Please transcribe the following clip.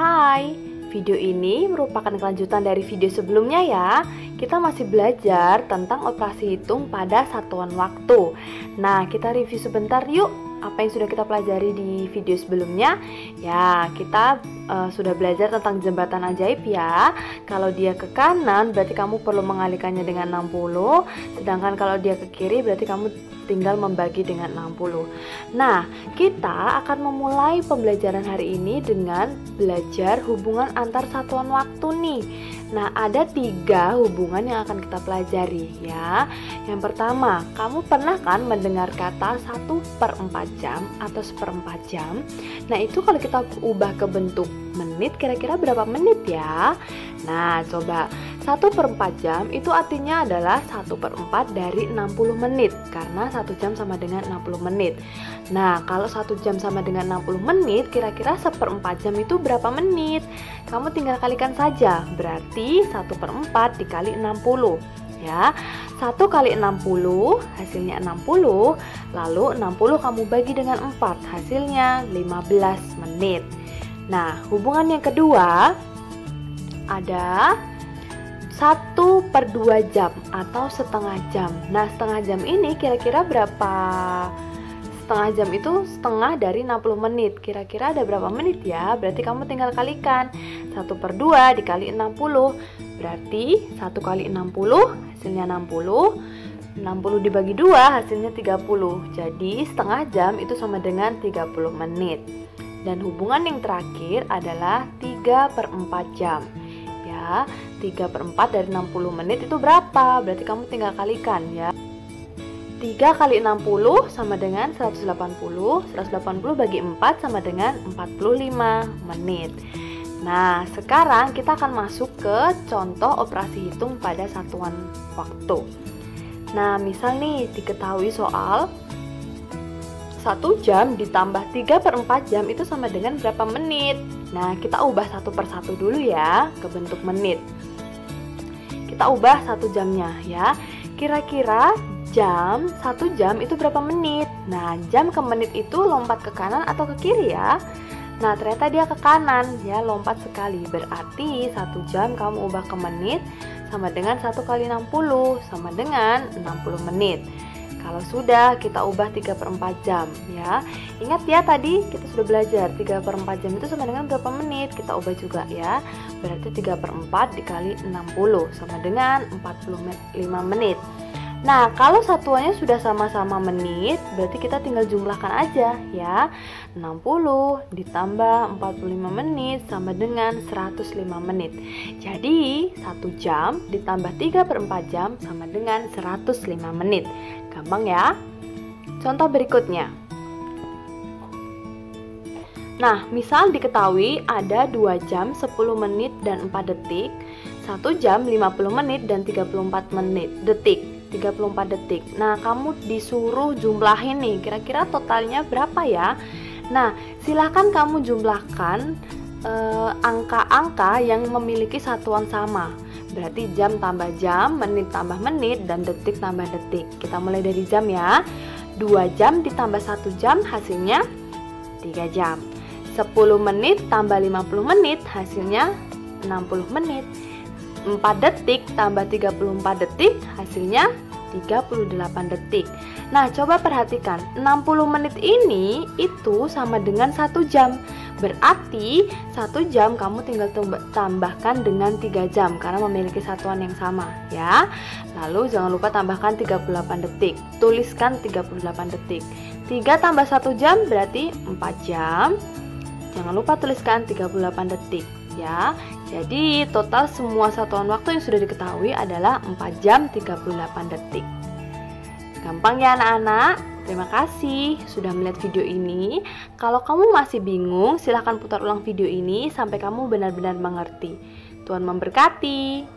Hai, video ini merupakan kelanjutan dari video sebelumnya ya. Kita masih belajar tentang operasi hitung pada satuan waktu. Nah, kita review sebentar yuk apa yang sudah kita pelajari di video sebelumnya. Ya, kita sudah belajar tentang jembatan ajaib ya. Kalau dia ke kanan berarti kamu perlu mengalihkannya dengan 60. Sedangkan kalau dia ke kiri berarti kamu tinggal membagi dengan 60. Nah, kita akan memulai pembelajaran hari ini dengan belajar hubungan antar satuan waktu nih. Nah, ada 3 hubungan yang akan kita pelajari ya. Yang pertama, kamu pernah kan mendengar kata 1/4 jam atau 1/4 jam? Nah, itu kalau kita ubah ke bentuk menit, kira-kira berapa menit ya? Nah, coba 1/4 jam itu artinya adalah 1/4 dari 60 menit, karena 1 jam sama dengan 60 menit. Nah, kalau 1 jam sama dengan 60 menit, kira-kira 1/4 jam itu berapa menit? Kamu tinggal kalikan saja, berarti 1/4 dikali 60 ya. 1 kali 60 hasilnya 60, lalu 60 kamu bagi dengan 4, hasilnya 15 menit. Nah, hubungan yang kedua ada 1/2 jam atau setengah jam. Nah, setengah jam ini kira-kira berapa? Setengah jam itu setengah dari 60 menit. Kira-kira ada berapa menit ya? Berarti kamu tinggal kalikan 1/2 dikali 60. Berarti 1 kali 60 hasilnya 60. 60 dibagi 2 hasilnya 30. Jadi setengah jam itu sama dengan 30 menit. Dan hubungan yang terakhir adalah 3/4 jam ya. 3/4 dari 60 menit itu berapa? Berarti kamu tinggal kalikan ya. 3 kali 60 sama dengan 180. 180 bagi 4 sama dengan 45 menit. Nah, sekarang kita akan masuk ke contoh operasi hitung pada satuan waktu. Nah, misal nih diketahui soal 1 jam ditambah 3/4 jam itu sama dengan berapa menit. Nah, kita ubah satu persatu dulu ya ke bentuk menit. Kita ubah 1 jamnya ya. Kira-kira 1 jam itu berapa menit? Nah, jam ke menit itu lompat ke kanan atau ke kiri ya? Nah, ternyata dia ke kanan ya, lompat sekali. Berarti 1 jam kamu ubah ke menit sama dengan 1 kali 60 sama dengan 60 menit. Kalau sudah, kita ubah 3/4 jam ya. Ingat ya, tadi kita sudah belajar 3/4 jam itu sama dengan berapa menit. Kita ubah juga ya. Berarti 3/4 dikali 60 sama dengan 45 menit. Nah, kalau satuannya sudah sama-sama menit, berarti kita tinggal jumlahkan aja ya. 60 ditambah 45 menit sama dengan 105 menit. Jadi, 1 jam ditambah 3/4 jam sama dengan 105 menit. Gampang ya? Contoh berikutnya. Nah, misal diketahui ada 2 jam 10 menit dan 4 detik, 1 jam 50 menit dan 34 detik. Nah, kamu disuruh jumlahin nih, kira-kira totalnya berapa ya? Nah, silahkan kamu jumlahkan angka-angka yang memiliki satuan sama. Berarti jam tambah jam, menit tambah menit, dan detik tambah detik. Kita mulai dari jam ya. 2 jam ditambah 1 jam hasilnya 3 jam. 10 menit tambah 50 menit hasilnya 60 menit. 4 detik tambah 34 detik hasilnya 38 detik. Nah, coba perhatikan, 60 menit ini itu sama dengan 1 jam. Berarti 1 jam kamu tinggal tambahkan dengan 3 jam karena memiliki satuan yang sama ya. Lalu jangan lupa tambahkan 38 detik. Tuliskan 38 detik. 3 tambah 1 jam berarti 4 jam. Jangan lupa tuliskan 38 detik ya. Jadi total semua satuan waktu yang sudah diketahui adalah 4 jam 38 detik. Gampang ya anak-anak? Terima kasih sudah melihat video ini. Kalau kamu masih bingung, silahkan putar ulang video ini sampai kamu benar-benar mengerti. Tuhan memberkati.